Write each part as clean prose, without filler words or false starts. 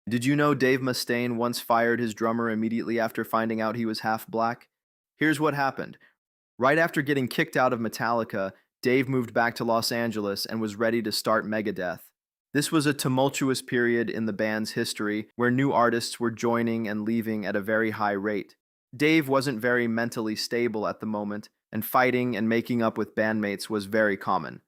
Did you know Dave Mustaine once fired his drummer immediately after finding out he was half black? Here's what happened. Right after getting kicked out of Metallica, Dave moved back to Los Angeles and was ready to start Megadeth. This was a tumultuous period in the band's history where new artists were joining and leaving at a very high rate. Dave wasn't very mentally stable at the moment, and fighting and making up with bandmates was very common.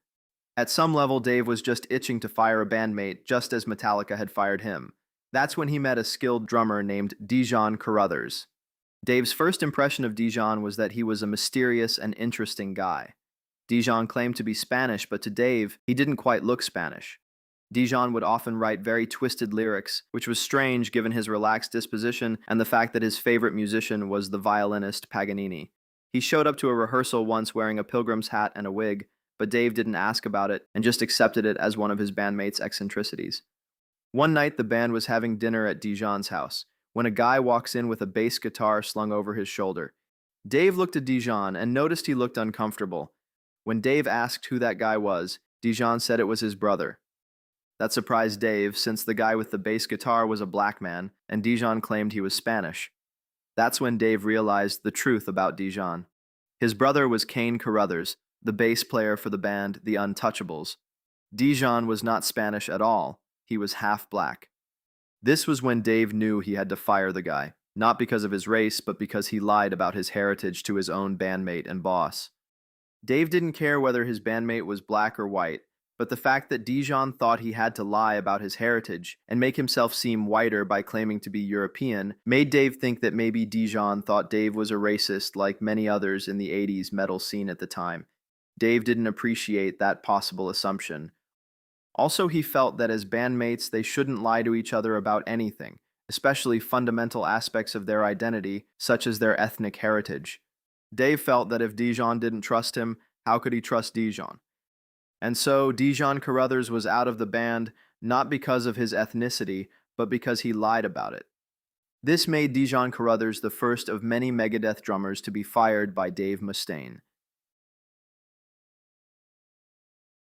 At some level, Dave was just itching to fire a bandmate just as Metallica had fired him. That's when he met a skilled drummer named Dijon Carruthers. Dave's first impression of Dijon was that he was a mysterious and interesting guy. Dijon claimed to be Spanish, but to Dave, he didn't quite look Spanish. Dijon would often write very twisted lyrics, which was strange given his relaxed disposition and the fact that his favorite musician was the violinist Paganini. He showed up to a rehearsal once wearing a pilgrim's hat and a wig, but Dave didn't ask about it and just accepted it as one of his bandmates' eccentricities. One night, the band was having dinner at Dijon's house when a guy walks in with a bass guitar slung over his shoulder. Dave looked at Dijon and noticed he looked uncomfortable. When Dave asked who that guy was, Dijon said it was his brother. That surprised Dave, since the guy with the bass guitar was a black man, and Dijon claimed he was Spanish. That's when Dave realized the truth about Dijon. His brother was Kane Carruthers, the bass player for the band The Untouchables. Dijon was not Spanish at all. He was half black. This was when Dave knew he had to fire the guy, not because of his race, but because he lied about his heritage to his own bandmate and boss. Dave didn't care whether his bandmate was black or white, but the fact that Dijon thought he had to lie about his heritage and make himself seem whiter by claiming to be European made Dave think that maybe Dijon thought Dave was a racist like many others in the 80s metal scene at the time. Dave didn't appreciate that possible assumption. Also, he felt that as bandmates, they shouldn't lie to each other about anything, especially fundamental aspects of their identity, such as their ethnic heritage. Dave felt that if Dijon didn't trust him, how could he trust Dijon? And so Dijon Carruthers was out of the band not because of his ethnicity, but because he lied about it. This made Dijon Carruthers the first of many Megadeth drummers to be fired by Dave Mustaine.